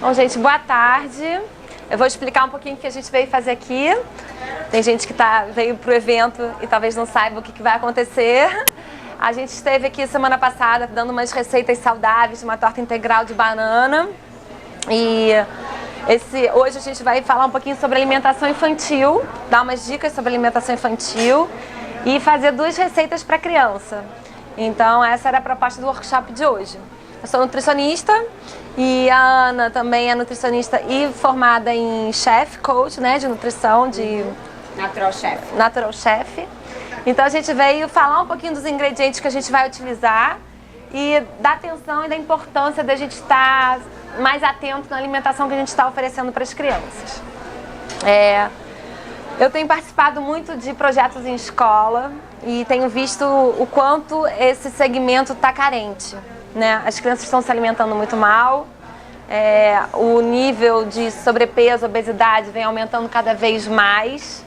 Bom, gente, boa tarde. Eu vou explicar um pouquinho o que a gente veio fazer aqui. Tem gente que veio para o evento e talvez não saiba o que vai acontecer. A gente esteve aqui semana passada dando umas receitas saudáveis de uma torta integral de banana. E hoje a gente vai falar um pouquinho sobre alimentação infantil, dar umas dicas sobre alimentação infantil e fazer 2 receitas para criança. Então essa era a proposta do workshop de hoje. Eu sou nutricionista e a Ana também é nutricionista e formada em chef, coach, né, de nutrição, de Natural Chef. Então a gente veio falar um pouquinho dos ingredientes que a gente vai utilizar e da atenção e da importância da gente estar mais atento na alimentação que a gente está oferecendo para as crianças. Eu tenho participado muito de projetos em escola e tenho visto o quanto esse segmento está carente, né? As crianças estão se alimentando muito mal, o nível de sobrepeso, obesidade vem aumentando cada vez mais.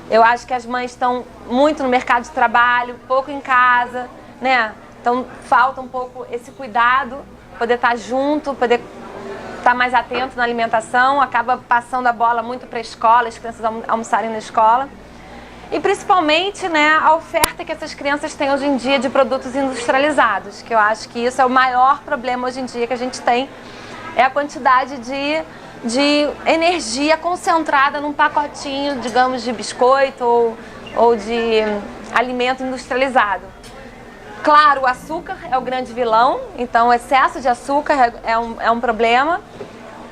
Eu acho que as mães estão muito no mercado de trabalho, pouco em casa, né? Então falta um pouco esse cuidado, poder estar junto, poder estar mais atento na alimentação, acaba passando a bola muito para a escola, as crianças almoçarem na escola. E principalmente, né, a oferta que essas crianças têm hoje em dia de produtos industrializados, que eu acho que isso é o maior problema hoje em dia que a gente tem, é a quantidade de energia concentrada num pacotinho, digamos, de biscoito ou de alimento industrializado. Claro, o açúcar é o grande vilão, então o excesso de açúcar é um problema,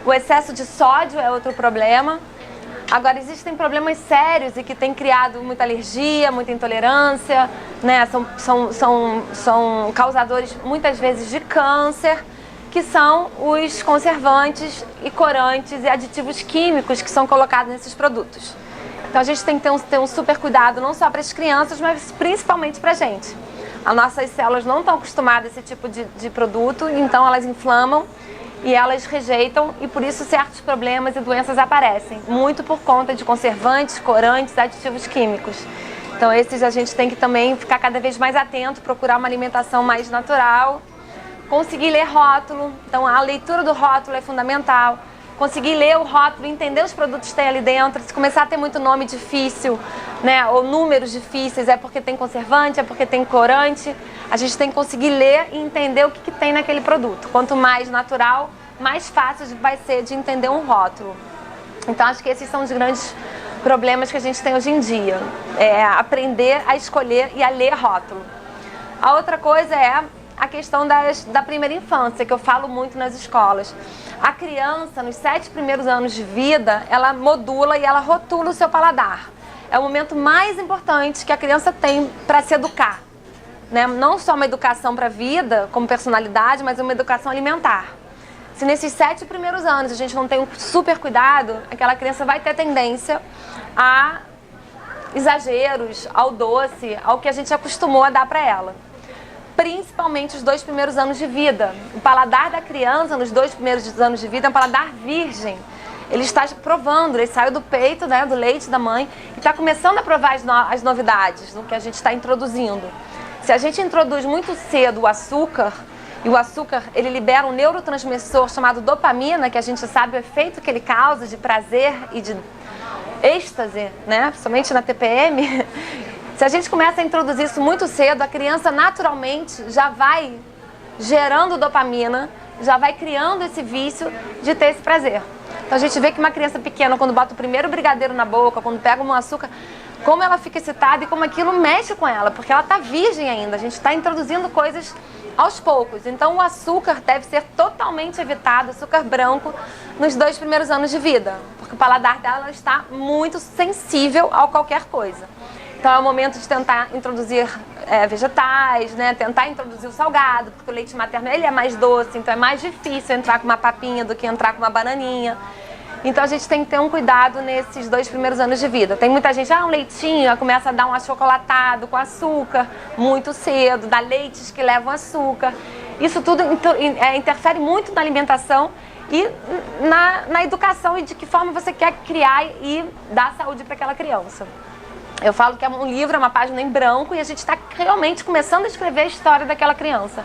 o excesso de sódio é outro problema. Agora, existem problemas sérios e que têm criado muita alergia, muita intolerância, né? São causadores muitas vezes de câncer, que são os conservantes e corantes e aditivos químicos que são colocados nesses produtos. Então a gente tem que ter um super cuidado não só para as crianças, mas principalmente para a gente. As nossas células não estão acostumadas a esse tipo de produto, então elas inflamam e elas rejeitam e por isso certos problemas e doenças aparecem, muito por conta de conservantes, corantes, aditivos químicos. Então esses a gente tem que também ficar cada vez mais atento, procurar uma alimentação mais natural, conseguir ler rótulo, então a leitura do rótulo é fundamental. Conseguir ler o rótulo, entender os produtos que tem ali dentro. Se começar a ter muito nome difícil, né, ou números difíceis, é porque tem conservante, é porque tem corante. A gente tem que conseguir ler e entender o que tem naquele produto. Quanto mais natural, mais fácil vai ser de entender um rótulo. Então acho que esses são os grandes problemas que a gente tem hoje em dia. Aprender a escolher e a ler rótulo. A outra coisa é a questão da primeira infância, que eu falo muito nas escolas. A criança, nos 7 primeiros anos de vida, ela modula e ela rotula o seu paladar. É o momento mais importante que a criança tem para se educar, né? Não só uma educação para a vida, como personalidade, mas uma educação alimentar. Se nesses 7 primeiros anos a gente não tem um super cuidado, aquela criança vai ter tendência a exageros, ao doce, ao que a gente acostumou a dar para ela. Principalmente os 2 primeiros anos de vida. O paladar da criança nos 2 primeiros anos de vida é um paladar virgem. Ele está provando, ele saiu do peito, né, do leite da mãe e está começando a provar as novidades do que a gente está introduzindo. Se a gente introduz muito cedo o açúcar, e o açúcar ele libera um neurotransmissor chamado dopamina, que a gente sabe o efeito que ele causa de prazer e de êxtase, né, somente na TPM. Se a gente começa a introduzir isso muito cedo, a criança naturalmente já vai gerando dopamina, já vai criando esse vício de ter esse prazer. Então a gente vê que uma criança pequena, quando bota o primeiro brigadeiro na boca, quando pega um açúcar, como ela fica excitada e como aquilo mexe com ela, porque ela está virgem ainda, a gente está introduzindo coisas aos poucos. Então o açúcar deve ser totalmente evitado, açúcar branco, nos 2 primeiros anos de vida, porque o paladar dela está muito sensível a qualquer coisa. Então é o momento de tentar introduzir vegetais, né? Tentar introduzir o salgado, porque o leite materno ele é mais doce, então é mais difícil entrar com uma papinha do que entrar com uma bananinha. Então a gente tem que ter um cuidado nesses 2 primeiros anos de vida. Tem muita gente, um leitinho, começa a dar um achocolatado com açúcar muito cedo, dá leites que levam açúcar. Isso tudo interfere muito na alimentação e na educação e de que forma você quer criar e dar saúde para aquela criança. Eu falo que é um livro, é uma página em branco e a gente está realmente começando a escrever a história daquela criança.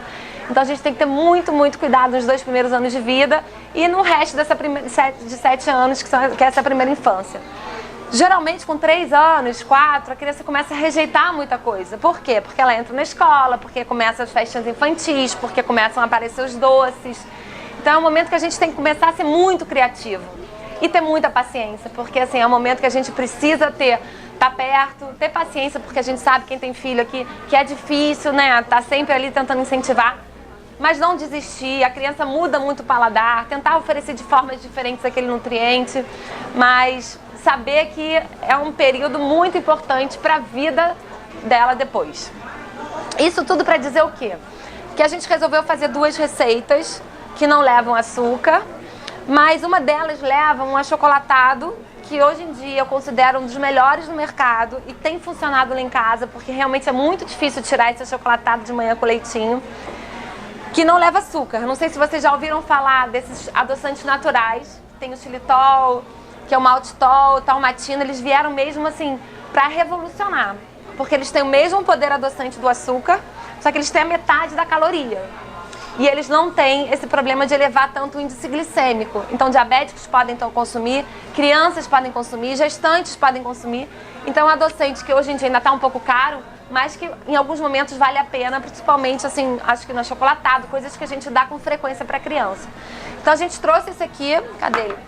Então a gente tem que ter muito, muito cuidado nos 2 primeiros anos de vida e no resto de 7 anos, que é essa primeira infância. Geralmente com 3 anos, 4, a criança começa a rejeitar muita coisa. Por quê? Porque ela entra na escola, porque começam as festas infantis, porque começam a aparecer os doces. Então é um momento que a gente tem que começar a ser muito criativo e ter muita paciência, porque assim, é um momento que a gente precisa tá perto, ter paciência, porque a gente sabe, quem tem filho aqui, que é difícil, né? Tá sempre ali tentando incentivar, mas não desistir. A criança muda muito o paladar, tentar oferecer de formas diferentes aquele nutriente, mas saber que é um período muito importante para a vida dela depois. Isso tudo para dizer o quê? Que a gente resolveu fazer 2 receitas que não levam açúcar, mas uma delas leva um achocolatado, que hoje em dia eu considero um dos melhores do mercado e tem funcionado lá em casa, porque realmente é muito difícil tirar esse achocolatado de manhã com leitinho, que não leva açúcar. Não sei se vocês já ouviram falar desses adoçantes naturais. Tem o xilitol, que é o maltitol, o talmatina. Eles vieram mesmo assim para revolucionar, porque eles têm o mesmo poder adoçante do açúcar, só que eles têm a metade da caloria. E eles não têm esse problema de elevar tanto o índice glicêmico. Então, diabéticos podem então consumir, crianças podem consumir, gestantes podem consumir. Então, é um adoçante que hoje em dia ainda está um pouco caro, mas que em alguns momentos vale a pena, principalmente, assim, acho que no achocolatado, coisas que a gente dá com frequência para criança. Então, a gente trouxe esse aqui, cadê ele?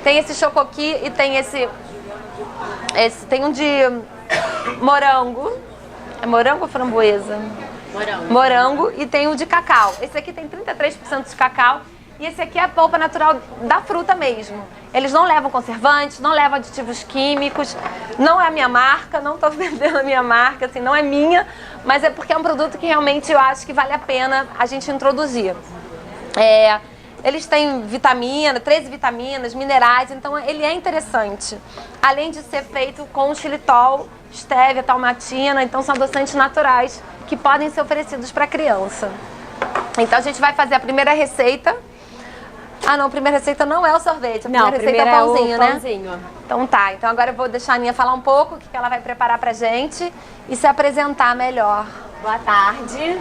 Tem esse chocoqui e tem esse tem um de morango. É morango ou framboesa? Morango, e tem o de cacau. Esse aqui tem 33% de cacau e esse aqui é a polpa natural da fruta mesmo. Eles não levam conservantes, não levam aditivos químicos, não é a minha marca, não estou vendendo a minha marca, assim, não é minha, mas é porque é um produto que realmente eu acho que vale a pena a gente introduzir. Eles têm vitamina, 13 vitaminas, minerais, então ele é interessante. Além de ser feito com xilitol, estévia, talmatina, então são adoçantes naturais que podem ser oferecidos para a criança. Então a gente vai fazer a primeira receita. Ah não, a primeira receita não é o sorvete, a primeira receita é o pãozinho, né? Pãozinho. Então tá, então agora eu vou deixar a Aninha falar um pouco o que ela vai preparar pra gente e se apresentar melhor. Boa tarde.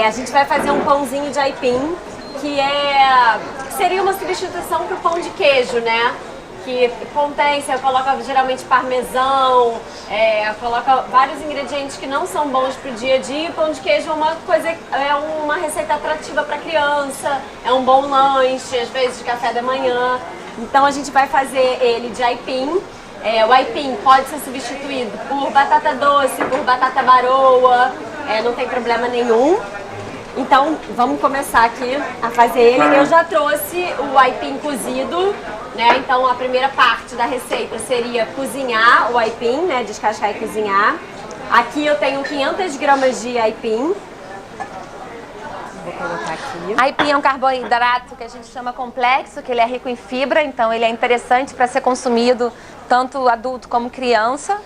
A gente vai fazer um pãozinho de aipim, que seria uma substituição para o pão de queijo, né? Que contém, você coloca geralmente parmesão, coloca vários ingredientes que não são bons para o dia a dia. Pão de queijo é uma receita atrativa para criança, é um bom lanche, às vezes de café da manhã. Então a gente vai fazer ele de aipim. O aipim pode ser substituído por batata doce, por batata baroa, não tem problema nenhum. Então vamos começar aqui a fazer ele. Eu já trouxe o aipim cozido, né? Então a primeira parte da receita seria cozinhar o aipim, né? Descascar e cozinhar. Aqui eu tenho 500 gramas de aipim. Vou colocar aqui. Aipim é um carboidrato que a gente chama complexo, que ele é rico em fibra, então ele é interessante para ser consumido tanto adulto como criança.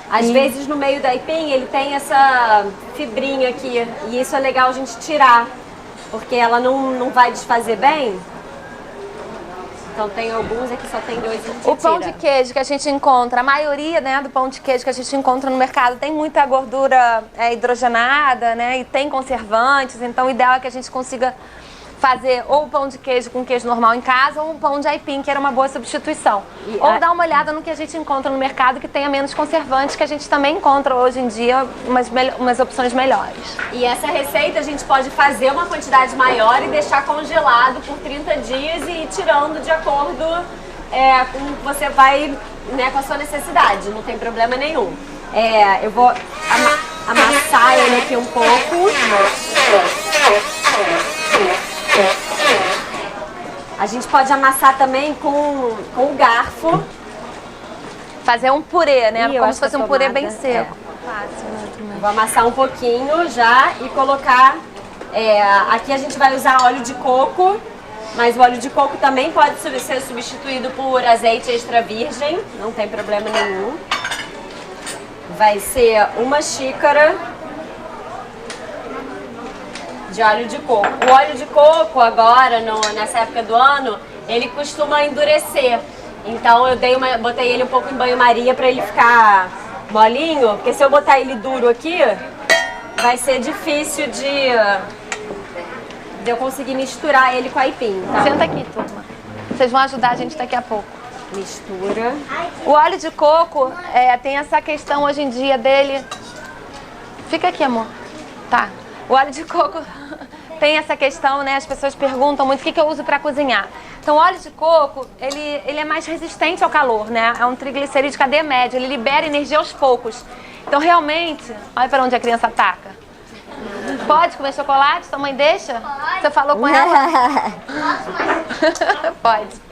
Às vezes no meio do aipim ele tem essa fibrinha aqui e isso é legal a gente tirar, porque ela não vai desfazer bem. Então tem alguns aqui, só tem 2 e a gente O pão de queijo que a gente encontra, a maioria, né, do pão de queijo que a gente encontra no mercado tem muita gordura hidrogenada, né, e tem conservantes, então o ideal é que a gente consiga fazer ou o pão de queijo com queijo normal em casa ou um pão de aipim, que era uma boa substituição. Ou dar uma olhada no que a gente encontra no mercado que tenha menos conservantes, que a gente também encontra hoje em dia umas opções melhores. E essa receita a gente pode fazer uma quantidade maior e deixar congelado por 30 dias e ir tirando de acordo com o que você vai, né, com a sua necessidade, não tem problema nenhum. Eu vou amassar ele aqui um pouco. A gente pode amassar também com o garfo. Fazer um purê, né? Como se fosse um purê bem seco. Vou amassar um pouquinho já e colocar... aqui a gente vai usar óleo de coco, mas o óleo de coco também pode ser substituído por azeite extra virgem, não tem problema nenhum. Vai ser 1 xícara de óleo de coco. O óleo de coco agora, nessa época do ano, ele costuma endurecer. Então eu botei ele um pouco em banho-maria para ele ficar molinho, porque se eu botar ele duro aqui, vai ser difícil de eu conseguir misturar ele com a aipim, tá? Senta aqui, turma. Vocês vão ajudar a gente daqui a pouco. Mistura. O óleo de coco tem essa questão hoje em dia dele... Fica aqui, amor. Tá. O óleo de coco tem essa questão, né? As pessoas perguntam muito o que eu uso para cozinhar. Então, o óleo de coco, ele é mais resistente ao calor, né? É um triglicerídeo de cadeia média, ele libera energia aos poucos. Então, realmente, olha para onde a criança ataca. Pode comer chocolate? Sua mãe deixa? Pode. Você falou com ela? Pode.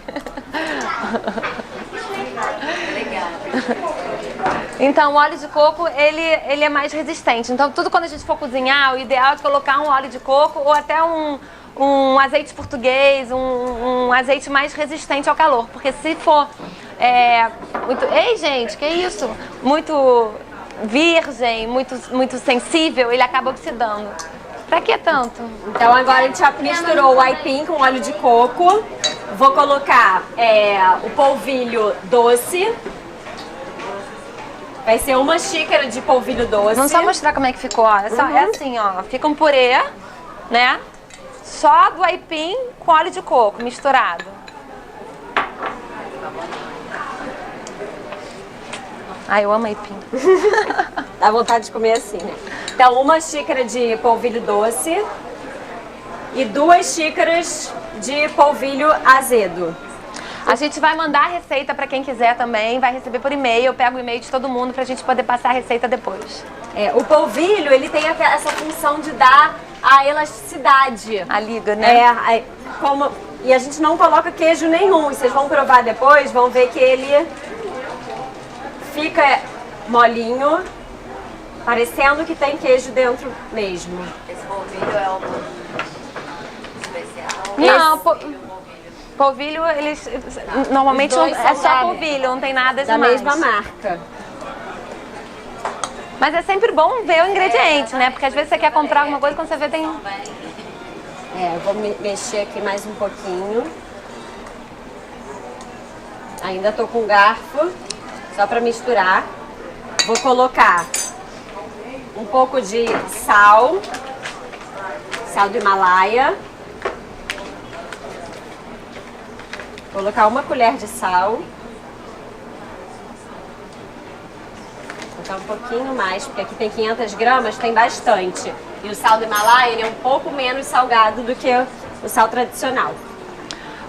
Então, o óleo de coco, ele é mais resistente. Então, tudo quando a gente for cozinhar, o ideal é colocar um óleo de coco ou até um azeite português, um azeite mais resistente ao calor. Porque se for muito... Ei, gente, que isso? Muito virgem, muito sensível, ele acaba oxidando. Pra que tanto? Então, agora a gente já misturou o aipim com óleo de coco. Vou colocar o polvilho doce. Vai ser uma xícara de polvilho doce. Vamos só mostrar como é que ficou, ó. É assim, ó. Fica um purê, né? Só do aipim com óleo de coco misturado. Ai, eu amo aipim. Dá vontade de comer assim, né? Então, uma xícara de polvilho doce e 2 xícaras de polvilho azedo. A gente vai mandar a receita para quem quiser também, vai receber por e-mail, eu pego o e-mail de todo mundo pra gente poder passar a receita depois. O polvilho, ele tem essa função de dar a elasticidade. A liga, né? E a gente não coloca queijo nenhum, vocês vão provar depois, vão ver que ele fica molinho, parecendo que tem queijo dentro mesmo. Esse polvilho é o especial? Não, polvilho, eles normalmente é só polvilho, não tem nada da demais. mesma marca. Mas é sempre bom ver o ingrediente, né? Porque às vezes você quer comprar alguma coisa quando você vê tem... Eu vou mexer aqui mais um pouquinho. Ainda tô com garfo, só para misturar. Vou colocar um pouco de sal do Himalaia. Vou colocar uma colher de sal. Vou colocar um pouquinho mais, porque aqui tem 500 gramas, tem bastante. E o sal do Himalaia, ele é um pouco menos salgado do que o sal tradicional.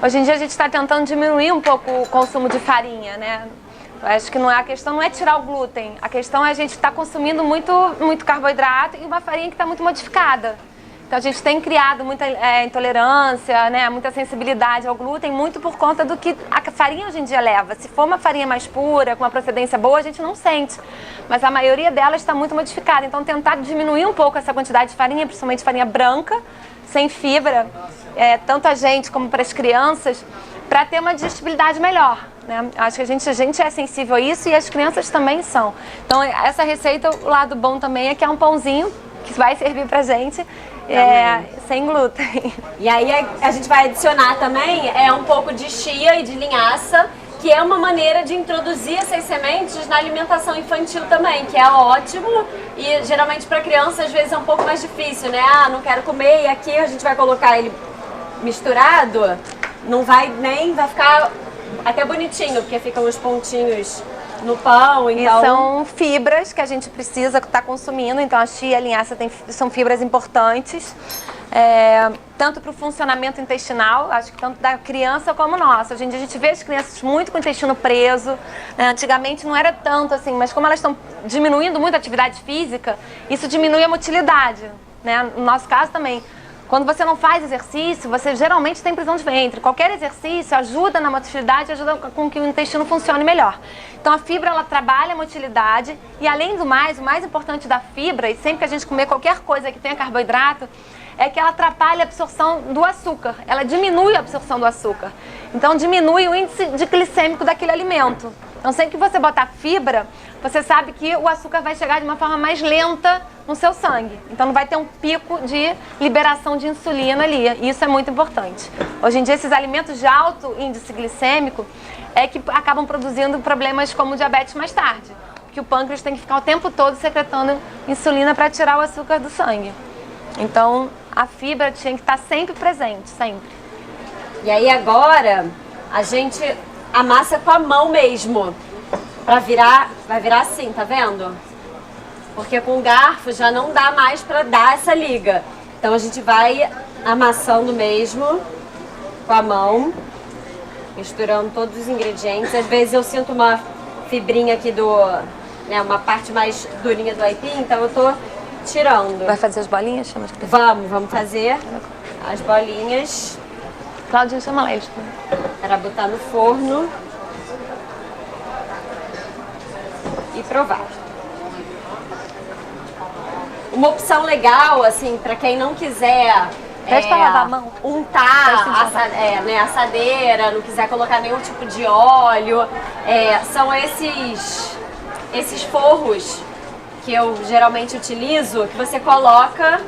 Hoje em dia a gente está tentando diminuir um pouco o consumo de farinha, né? Eu acho que a questão não é tirar o glúten, a questão é a gente estar consumindo muito carboidrato e uma farinha que está muito modificada. Então a gente tem criado muita intolerância, né, muita sensibilidade ao glúten, muito por conta do que a farinha hoje em dia leva. Se for uma farinha mais pura, com uma procedência boa, a gente não sente. Mas a maioria delas está muito modificada. Então tentar diminuir um pouco essa quantidade de farinha, principalmente farinha branca, sem fibra, tanto a gente como para as crianças, para ter uma digestibilidade melhor. Né? Acho que a gente é sensível a isso e as crianças também são. Então essa receita, o lado bom também é que é um pãozinho que vai servir pra gente sem glúten. E aí a gente vai adicionar também um pouco de chia e de linhaça, que é uma maneira de introduzir essas sementes na alimentação infantil também, que é ótimo e geralmente para criança às vezes é um pouco mais difícil, né? Não quero comer e aqui a gente vai colocar ele misturado, vai ficar até bonitinho, porque ficam os pontinhos no pão, então... E são fibras que a gente precisa estar consumindo, então a chia e a linhaça são fibras importantes, tanto para o funcionamento intestinal, acho que tanto da criança como nossa. Hoje em dia a gente vê as crianças muito com o intestino preso, né? Antigamente não era tanto assim, mas como elas estão diminuindo muito a atividade física, isso diminui a motilidade, né? No nosso caso também. Quando você não faz exercício, você geralmente tem prisão de ventre. Qualquer exercício ajuda na motilidade, ajuda com que o intestino funcione melhor. Então a fibra, ela trabalha a motilidade e além do mais, o mais importante da fibra, e sempre que a gente comer qualquer coisa que tenha carboidrato, é que ela atrapalha a absorção do açúcar. Ela diminui a absorção do açúcar. Então diminui o índice de glicêmico daquele alimento. Então sempre que você botar fibra, você sabe que o açúcar vai chegar de uma forma mais lenta no seu sangue. Então não vai ter um pico de liberação de insulina ali. E isso é muito importante. Hoje em dia esses alimentos de alto índice glicêmico que acabam produzindo problemas como diabetes mais tarde. Porque o pâncreas tem que ficar o tempo todo secretando insulina para tirar o açúcar do sangue. Então a fibra tinha que estar sempre presente, sempre. E aí agora a gente amassa com a mão mesmo. Pra virar, vai virar assim, tá vendo? Porque com o garfo já não dá mais pra dar essa liga. Então a gente vai amassando mesmo com a mão, misturando todos os ingredientes. Às vezes eu sinto uma fibrinha aqui né, uma parte mais durinha do aipim, então eu tô tirando. Vai fazer as bolinhas? Chama de Vamos fazer as bolinhas. Claudinha, chama lá. Para botar no forno e provar. Uma opção legal, assim, para quem não quiser lavar a mão. untar né, assadeira, não quiser colocar nenhum tipo de óleo, são esses forros que eu geralmente utilizo, que você coloca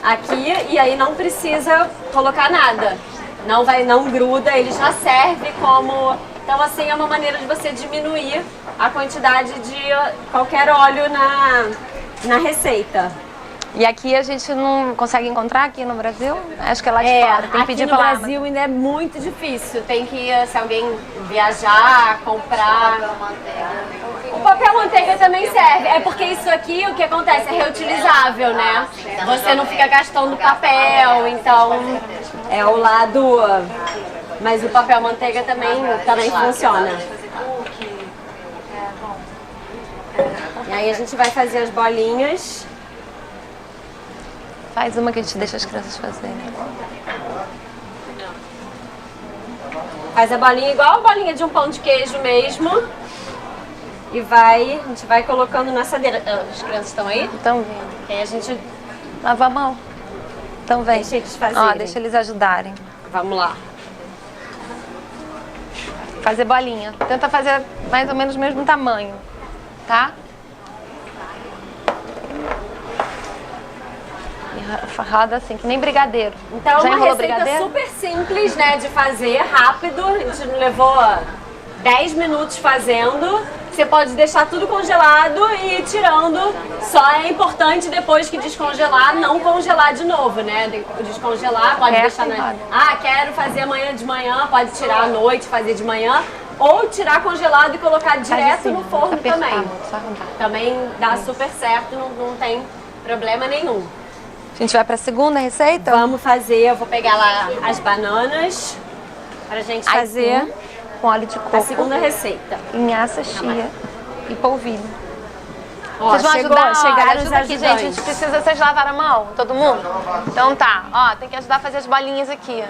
aqui e aí não precisa colocar nada. Não gruda, ele já serve como... Então assim, é uma maneira de você diminuir a quantidade de qualquer óleo na receita. E aqui a gente não consegue encontrar aqui no Brasil? Acho que é lá de fora, tem que pedir aqui no pra lá. Brasil ainda é muito difícil, tem que, se alguém viajar, comprar... O papel manteiga também serve, é porque isso aqui, o que acontece, é reutilizável, né? Você não fica gastando papel, então é o lado... Mas o papel manteiga também funciona. E aí a gente vai fazer as bolinhas. Faz uma que a gente deixa as crianças fazerem. Faz a bolinha igual a bolinha de um pão de queijo mesmo. E a gente vai colocando na assadeira. As crianças estão aí? Estão vindo. E aí a gente lava a mão. Então vem. Deixa eles fazerem. Ó, deixa eles ajudarem. Vamos lá. Fazer bolinha. Tenta fazer mais ou menos o mesmo tamanho, tá? E roda assim, que nem brigadeiro. Então já é uma enrolou receita brigadeiro? super simples, né, de fazer, rápido. A gente levou 10 minutos fazendo. Você pode deixar tudo congelado e ir tirando. Só é importante depois que descongelar, não congelar de novo, né? Descongelar, pode deixar na... quero fazer amanhã de manhã, pode tirar à noite, fazer de manhã. Ou tirar congelado e colocar direto no forno também. Também dá super certo, não tem problema nenhum. A gente vai para a segunda receita? Vamos fazer, eu vou pegar lá as bananas pra gente fazer Aipim, com óleo de coco. a segunda receita. Linhaça, chia e polvilho. Ó, Vocês vão ajudar? chegaram os ajuda aqui, gente. A gente precisa, vocês lavaram a mão? Todo mundo? Então tá. Ó, tem que ajudar a fazer as bolinhas aqui.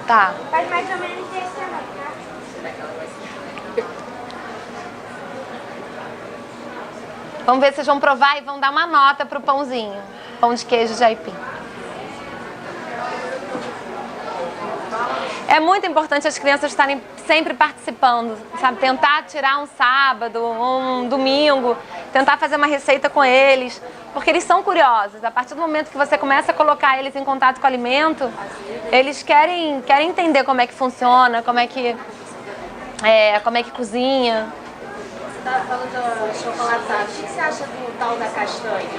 Tá. Faz mais ou menos isso também, tá? Vamos ver se vocês vão provar e vão dar uma nota pro pãozinho. Pão de queijo de aipim. É muito importante as crianças estarem sempre participando, sabe? Tentar tirar um sábado, um domingo, tentar fazer uma receita com eles, porque eles são curiosos. A partir do momento que você começa a colocar eles em contato com o alimento, eles querem entender como é que funciona, como é que cozinha. Você estava falando do chocolatado. O que você acha do tal da castanha?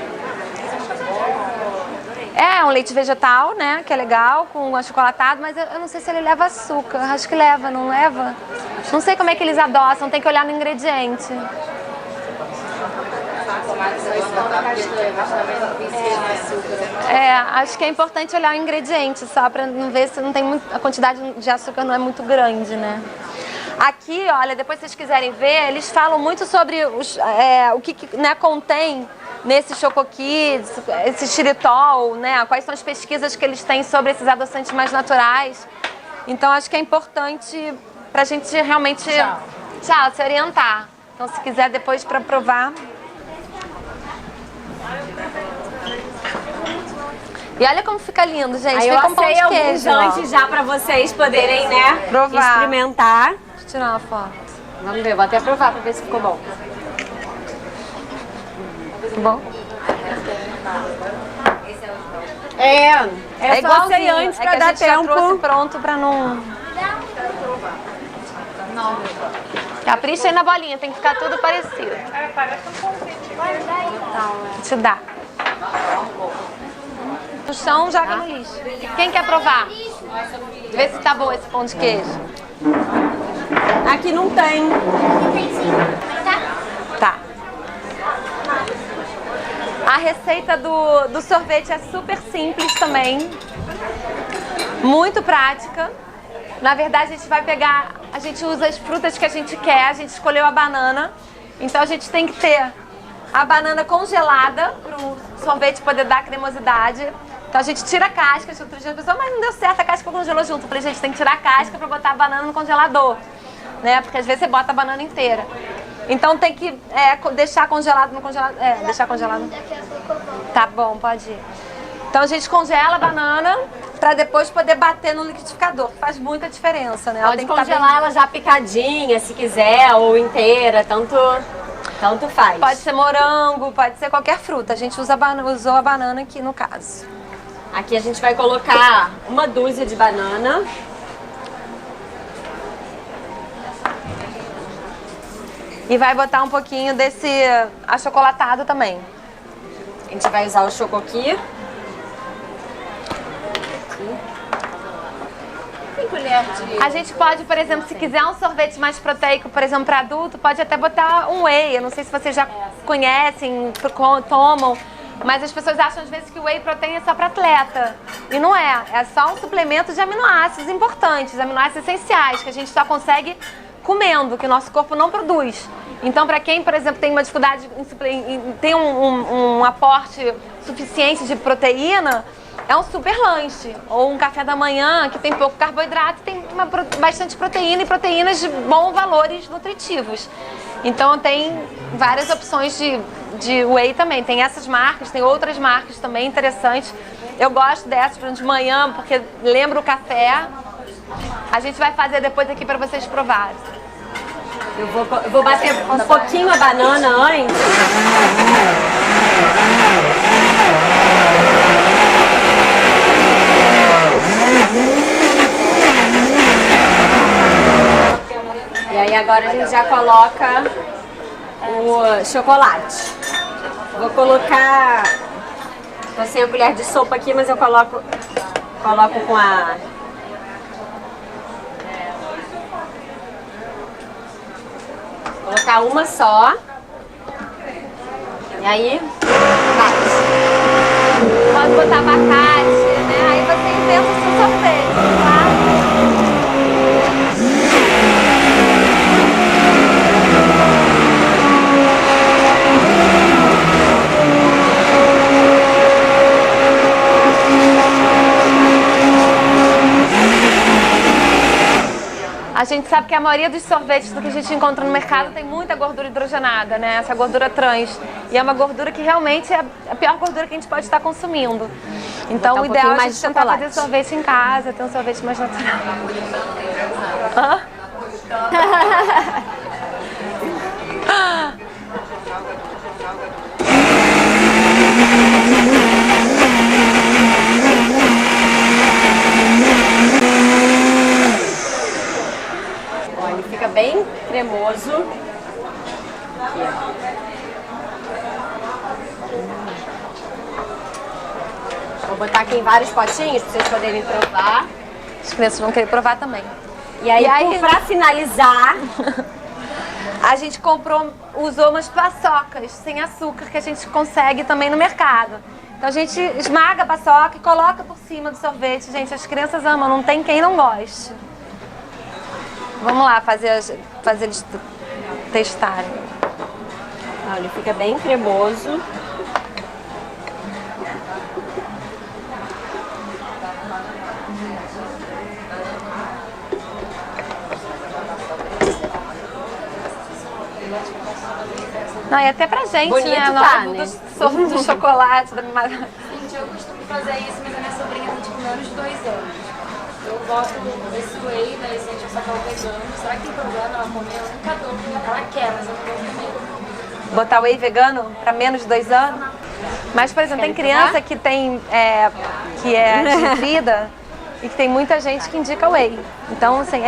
Você acha bom? É um leite vegetal, né? Que é legal, com achocolatado, mas eu não sei se ele leva açúcar. Acho que leva, não leva? Não sei como é que eles adoçam, tem que olhar no ingrediente. Acho que é importante olhar o ingrediente só para não ver se não tem a quantidade de açúcar não é muito grande, né? Aqui, olha, depois se vocês quiserem ver, eles falam muito sobre o que né, contém nesse Choco Kids, esse xilitol, né? Quais são as pesquisas que eles têm sobre esses adoçantes mais naturais. Então, acho que é importante pra gente realmente se orientar. Então, se quiser depois para provar. E olha como fica lindo, gente. Aí eu fica um pão de assei queijo, alguns antes já pra vocês poderem, né, provar. experimentar. Deixa eu tirar uma foto. Vamos ver, vou até provar pra ver se ficou bom. Bom? É só assei antes pra dar a gente já tempo. trouxe pronto pra não... Capricha aí na bolinha, tem que ficar tudo parecido. Parece um pãozinho. Te dá. pro chão, joga no lixo. Quem quer provar? Vê se tá bom esse pão de queijo. Aqui não tem. Tá. A receita do sorvete é super simples também. Muito prática. Na verdade, a gente vai pegar... A gente usa as frutas que a gente quer. A gente escolheu a banana. Então, a gente tem que ter a banana congelada para o sorvete poder dar cremosidade. Então, a gente tira a casca. Outro dia a pessoa, mas não deu certo, a casca congelou junto. Eu falei, gente, tem que tirar a casca para botar a banana no congelador. Né? Porque às vezes você bota a banana inteira. Então tem que deixar congelado no congelador. Deixar congelado. Tá bom, pode ir. Então a gente congela a banana pra depois poder bater no liquidificador. Faz muita diferença, né? Ela Pode tem que congelar ela já picadinha, se quiser, ou inteira, tanto faz. Pode ser morango, pode ser qualquer fruta. A gente usou a banana aqui no caso. Aqui a gente vai colocar uma dúzia de banana. E vai botar um pouquinho desse achocolatado também. A gente vai usar o chocoqui. Tem colher de... A gente pode, por exemplo, se quiser um sorvete mais proteico, por exemplo, para adulto, pode até botar um whey. Eu não sei se vocês já conhecem, tomam, mas as pessoas acham às vezes que o whey protein é só para atleta. E não é. É só um suplemento de aminoácidos importantes, aminoácidos essenciais, que a gente só consegue comendo, que o nosso corpo não produz. Então, para quem, por exemplo, tem uma dificuldade em ter um aporte suficiente de proteína, é um super lanche. Ou um café da manhã que tem pouco carboidrato e tem bastante proteína e proteínas de bons valores nutritivos. Então, tem várias opções de whey também. Tem essas marcas, tem outras marcas também interessantes. Eu gosto dessas de manhã porque lembra o café. A gente vai fazer depois aqui para vocês provarem. Eu vou bater um pouquinho a banana antes. E aí agora a gente já coloca o chocolate. Vou colocar... Tô sem a colher de sopa aqui, mas eu coloco com a... Colocar uma só. E aí, bate. Pode botar abacate, né? Aí você inventa o seu sorvete, tá? A gente sabe que a maioria dos sorvetes do que a gente encontra no mercado tem muita gordura hidrogenada, né? Essa gordura trans. E é uma gordura que realmente é a pior gordura que a gente pode estar consumindo. Então o ideal é a gente tentar fazer sorvete em casa, ter um sorvete mais natural. Hã? Ele fica bem cremoso. Aqui, vou botar aqui em vários potinhos para vocês poderem provar. As crianças vão querer provar também. E aí, para finalizar, a gente usou umas paçocas sem açúcar que a gente consegue também no mercado. Então a gente esmaga a paçoca e coloca por cima do sorvete. Gente, as crianças amam, não tem quem não goste. Vamos lá fazer eles testarem. Olha, ele fica bem cremoso. Não, e até pra gente, bonito, né? tá, Do sorvete de chocolate. Gente, eu costumo fazer isso, mas a minha sobrinha tem tipo menos de 2 anos. Eu boto esse whey, né, esse anti-sacal vegano. Será que tem problema ela comer? Eu nunca dou, ela quer, mas eu não dou comer. Botar whey vegano para menos de 2 anos? Mas, por exemplo, tem criança que que é desnutrida e que tem muita gente que indica whey. Então, assim,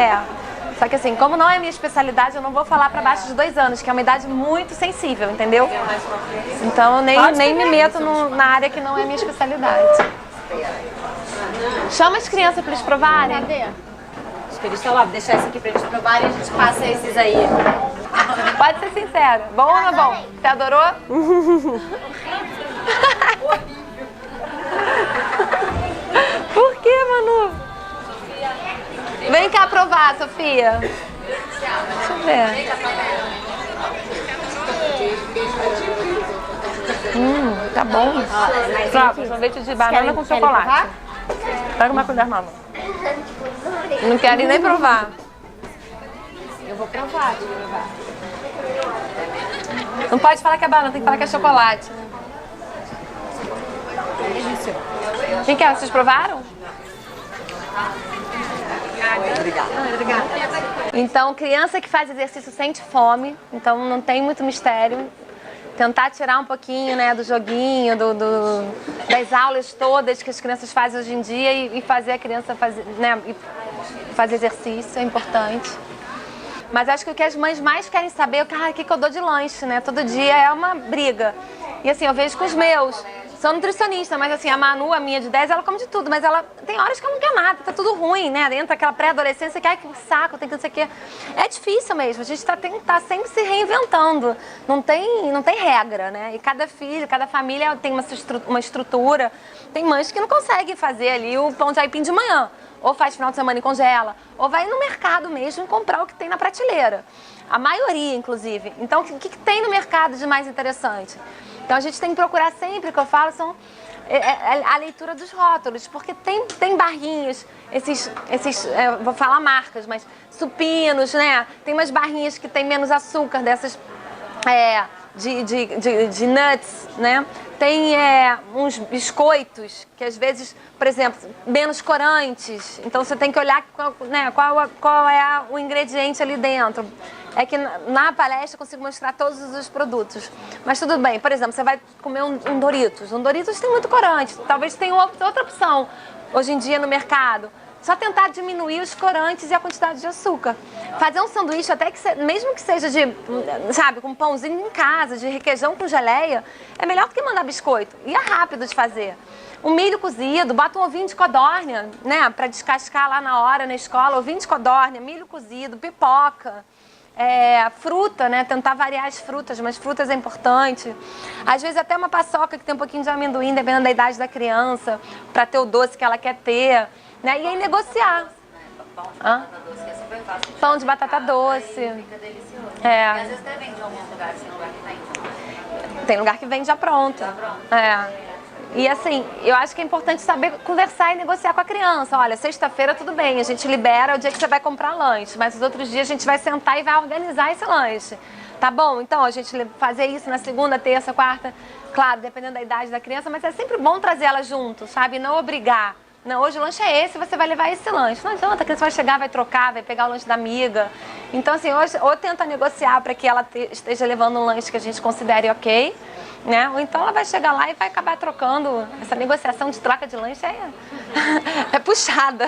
Só que assim, como não é minha especialidade, eu não vou falar para baixo de 2 anos, que é uma idade muito sensível, entendeu? Então eu nem me meto na área que não é minha especialidade. Chama as crianças para eles provarem. Acho que eles estão lá, vou deixar esse aqui pra eles provarem e a gente passa esses aí. Pode ser sincero. Bom ou não é bom? Você adorou? Por que, Manu? Vem cá provar, Sofia. Deixa eu ver. Tá bom. Prova, sorvete de banana com chocolate. Pega uma colher, Manu. Não querem nem provar. Eu vou provar, deixa eu provar. Não pode falar que é banana, tem que falar que é chocolate. Quem quer? Vocês provaram? Obrigada. Então, criança que faz exercício sente fome, então não tem muito mistério. Tentar tirar um pouquinho, né, do joguinho, das aulas todas que as crianças fazem hoje em dia e fazer a criança fazer, né, fazer exercício é importante. Mas acho que o que as mães mais querem saber é o que eu dou de lanche, né? Todo dia é uma briga. E assim, eu vejo com os meus. Sou nutricionista, mas assim, a Manu, a minha de 10, ela come de tudo. Mas ela tem horas que ela não quer nada, tá tudo ruim, né? Entra aquela pré-adolescência que, que saco, tem que não sei o quê. É difícil mesmo, a gente tem que estar sempre se reinventando. Não tem regra, né? E cada filho, cada família tem uma estrutura. Tem mães que não conseguem fazer ali o pão de aipim de manhã. Ou faz final de semana e congela, ou vai no mercado mesmo e comprar o que tem na prateleira. A maioria, inclusive. Então, o que tem no mercado de mais interessante? Então, a gente tem que procurar sempre, o que eu falo, são a leitura dos rótulos, porque tem barrinhos, vou falar marcas, mas supinos, né? Tem umas barrinhas que tem menos açúcar, dessas de nuts, né? Tem uns biscoitos que às vezes, por exemplo, menos corantes. Então você tem que olhar qual é o ingrediente ali dentro. É que na palestra eu consigo mostrar todos os produtos. Mas tudo bem, por exemplo, você vai comer um Doritos. Um Doritos tem muito corante. Talvez tenha outra opção hoje em dia no mercado. Só tentar diminuir os corantes e a quantidade de açúcar. Fazer um sanduíche, até que mesmo que seja com um pãozinho em casa, de requeijão com geleia, é melhor do que mandar biscoito. E é rápido de fazer. Um milho cozido, bota um ovinho de codórnia, né? Pra descascar lá na hora, na escola. Ovinho de codórnia, milho cozido, pipoca. Fruta, né? Tentar variar as frutas, mas frutas é importante. Às vezes até uma paçoca que tem um pouquinho de amendoim, dependendo da idade da criança, para ter o doce que ela quer ter. Né? E aí negociar. Pão de batata doce. Fica delicioso. E às vezes até vende em alguns lugares, tem lugar que vende. Tem lugar que vende já pronto. E assim, eu acho que é importante saber conversar e negociar com a criança. Olha, sexta-feira tudo bem, a gente libera o dia que você vai comprar lanche, mas os outros dias a gente vai sentar e vai organizar esse lanche. Tá bom? Então, a gente fazer isso na segunda, terça, quarta, claro, dependendo da idade da criança, mas é sempre bom trazer ela junto, sabe? Não obrigar. Não, hoje o lanche é esse, você vai levar esse lanche. Não adianta, a criança vai chegar, vai trocar, vai pegar o lanche da amiga. Então, assim, hoje, ou tenta negociar para que ela esteja levando um lanche que a gente considere ok, né? Ou então ela vai chegar lá e vai acabar trocando. Essa negociação de troca de lanche é puxada.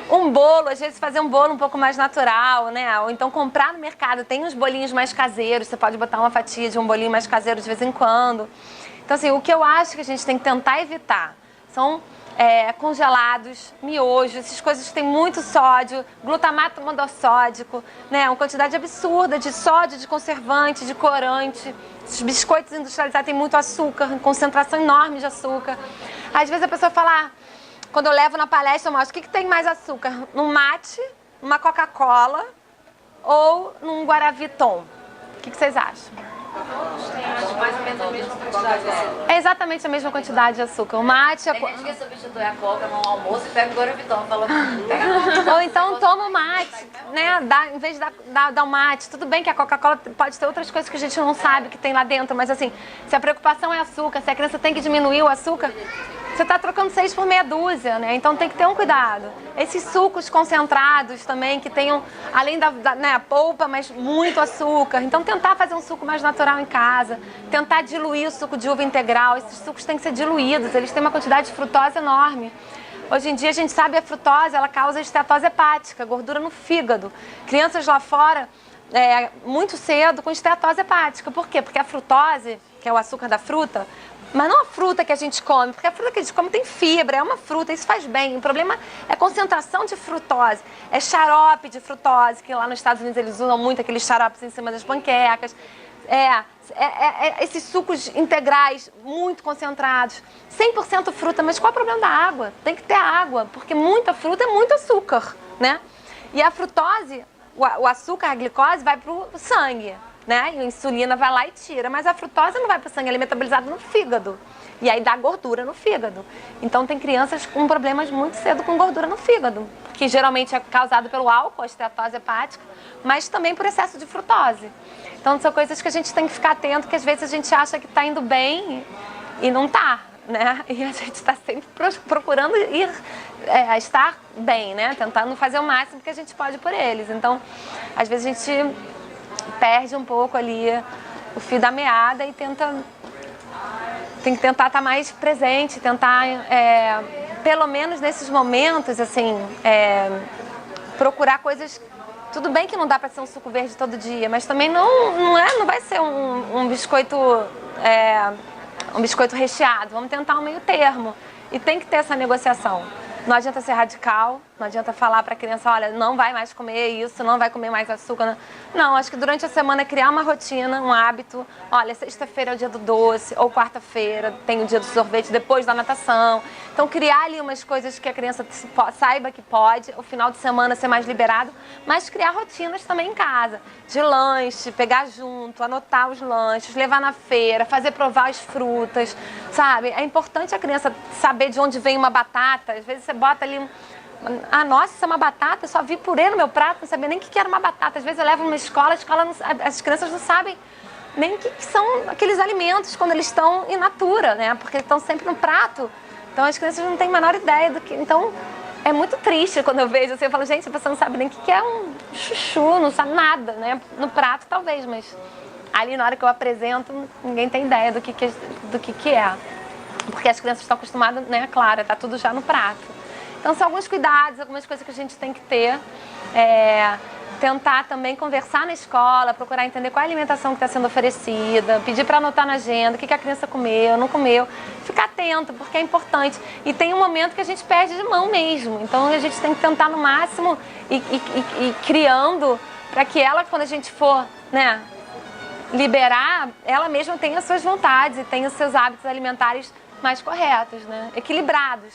Um bolo, às vezes fazer um bolo um pouco mais natural, né? Ou então comprar no mercado, tem uns bolinhos mais caseiros, você pode botar uma fatia de um bolinho mais caseiro de vez em quando. Então, assim, o que eu acho que a gente tem que tentar evitar são congelados, miojos, essas coisas que têm muito sódio, glutamato monossódico, né? Uma quantidade absurda de sódio, de conservante, de corante. Esses biscoitos industrializados têm muito açúcar, concentração enorme de açúcar. Às vezes a pessoa fala, quando eu levo na palestra, eu mostro, o que tem mais açúcar? Num mate, numa Coca-Cola ou num Guaraviton? O que vocês acham? Tem, acho, mais ou menos a mesma quantidade de açúcar. É exatamente a mesma quantidade de açúcar. O mate... Tem gente que substitui a Coca no almoço e pega o Guaraviton. Ou então toma o mate, né? Em vez de dar o mate. Tudo bem que a Coca-Cola pode ter outras coisas que a gente não sabe que tem lá dentro, mas assim, se a preocupação é açúcar, se a criança tem que diminuir o açúcar, você está trocando 6 por meia dúzia, né? Então tem que ter um cuidado. Esses sucos concentrados também, que tenham, além da polpa, mas muito açúcar. Então tentar fazer um suco mais natural em casa, tentar diluir o suco de uva integral. Esses sucos têm que ser diluídos, eles têm uma quantidade de frutose enorme. Hoje em dia a gente sabe que a frutose, ela causa esteatose hepática, gordura no fígado. Crianças lá fora, muito cedo, com esteatose hepática. Por quê? Porque a frutose, que é o açúcar da fruta, Mas não a fruta que a gente come, porque a fruta que a gente come tem fibra, é uma fruta, isso faz bem. O problema é concentração de frutose, é xarope de frutose, que lá nos Estados Unidos eles usam muito aqueles xaropes em cima das panquecas. Esses sucos integrais muito concentrados, 100% fruta, mas qual é o problema da água? Tem que ter água, porque muita fruta é muito açúcar, né? E a frutose, o açúcar, a glicose vai para o sangue, né? E a insulina vai lá e tira, mas a frutose não vai para o sangue, ela é metabolizada no fígado. E aí dá gordura no fígado. Então tem crianças com problemas muito cedo com gordura no fígado, que geralmente é causado pelo álcool, a esteatose hepática, mas também por excesso de frutose. Então são coisas que a gente tem que ficar atento, que às vezes a gente acha que está indo bem e não está, né? E a gente está sempre procurando estar bem, né? Tentando fazer o máximo que a gente pode por eles. Então, às vezes a gente perde um pouco ali o fio da meada e tem que tentar estar mais presente, tentar, pelo menos nesses momentos, assim, procurar coisas. Tudo bem que não dá para ser um suco verde todo dia, mas também não vai ser um biscoito recheado. Vamos tentar um meio termo. E tem que ter essa negociação. Não adianta ser radical, não adianta falar para a criança, olha, não vai mais comer isso, não vai comer mais açúcar. Não, acho que durante a semana criar uma rotina, um hábito. Olha, sexta-feira é o dia do doce, ou quarta-feira tem o dia do sorvete depois da natação. Então, criar ali umas coisas que a criança saiba que pode, o final de semana ser mais liberado, mas criar rotinas também em casa, de lanche, pegar junto, anotar os lanches, levar na feira, fazer provar as frutas, sabe? É importante a criança saber de onde vem uma batata. Às vezes você bota ali, nossa, isso é uma batata, eu só vi purê no meu prato, não sabia nem o que era uma batata. Às vezes eu levo numa escola, as crianças não sabem nem o que são aqueles alimentos quando eles estão in natura, né? Porque estão sempre no prato. Então as crianças não têm a menor ideia do que... Então é muito triste quando eu vejo assim, eu falo, gente, você não sabe nem o que é um chuchu, não sabe nada, né? No prato talvez, mas ali na hora que eu apresento, ninguém tem ideia do que é. Porque as crianças estão acostumadas, né? Claro, tá tudo já no prato. Então são alguns cuidados, algumas coisas que a gente tem que ter. Tentar também conversar na escola, procurar entender qual é a alimentação que está sendo oferecida, pedir para anotar na agenda o que a criança comeu, não comeu. Ficar atento, porque é importante. E tem um momento que a gente perde de mão mesmo. Então a gente tem que tentar no máximo ir criando para que ela, quando a gente for, né, liberar, ela mesma tenha as suas vontades e tenha os seus hábitos alimentares mais corretos, né, equilibrados.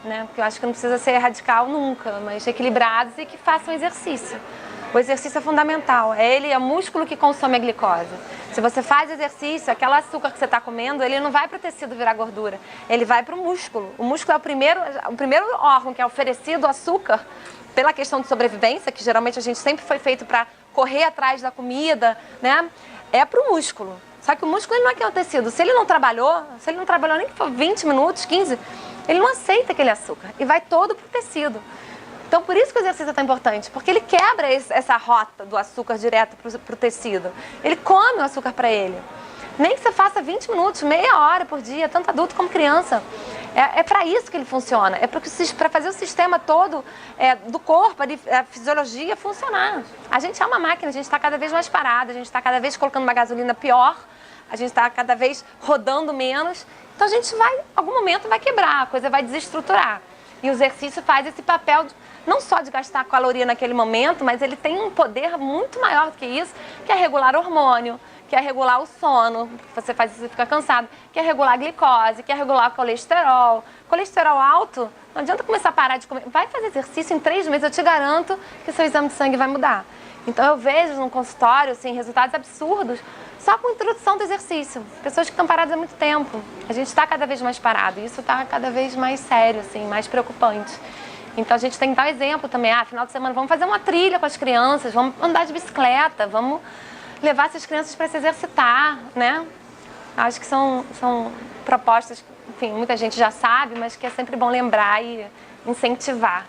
Né? Porque eu acho que não precisa ser radical nunca, mas equilibrados e que façam exercício. O exercício é fundamental. É o músculo que consome a glicose. Se você faz exercício, aquele açúcar que você está comendo, ele não vai para o tecido virar gordura. Ele vai para o músculo. O músculo é o primeiro órgão que é oferecido açúcar pela questão de sobrevivência, que geralmente a gente sempre foi feito para correr atrás da comida, né? É para o músculo. Só que o músculo ele não é que é o tecido. Se ele não trabalhou nem que for 20 minutos, 15, ele não aceita aquele açúcar e vai todo para o tecido. Então, por isso que o exercício é tão importante, porque ele quebra essa rota do açúcar direto para o tecido. Ele come o açúcar para ele. Nem que você faça 20 minutos, meia hora por dia, tanto adulto como criança. É para isso que ele funciona. É para fazer o sistema todo do corpo, a fisiologia funcionar. A gente é uma máquina, a gente está cada vez mais parada, a gente está cada vez colocando uma gasolina pior, a gente está cada vez rodando menos. Então a gente algum momento vai quebrar, a coisa vai desestruturar. E o exercício faz esse papel não só de gastar caloria naquele momento, mas ele tem um poder muito maior do que isso, que é regular hormônio, que é regular o sono, você faz isso e fica cansado, que é regular a glicose, que é regular o colesterol. Colesterol alto, não adianta começar a parar de comer. Vai fazer exercício em 3 meses, eu te garanto que seu exame de sangue vai mudar. Então eu vejo no consultório assim, resultados absurdos só com a introdução do exercício. Pessoas que estão paradas há muito tempo. A gente está cada vez mais parado e isso está cada vez mais sério, assim, mais preocupante. Então a gente tem que dar exemplo também. Final de semana vamos fazer uma trilha com as crianças, vamos andar de bicicleta, vamos levar essas crianças para se exercitar, né? Acho que são propostas que, enfim, muita gente já sabe, mas que é sempre bom lembrar e incentivar.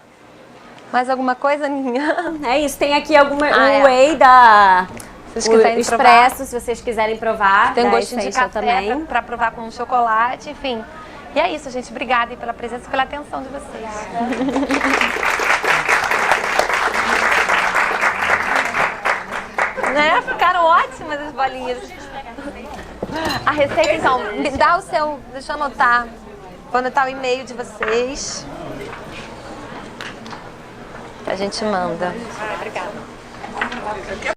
Mais alguma coisa, Aninha? É isso, tem aqui o whey da... O expresso, provar, se vocês quiserem provar. Tem um gostinho de café também. para provar com chocolate, enfim. E é isso, gente. Obrigada pela presença e pela atenção de vocês. Né? Ficaram ótimas as bolinhas. A receita, então, me dá o seu... Deixa eu anotar. Vou anotar o e-mail de vocês. A gente manda. Obrigada.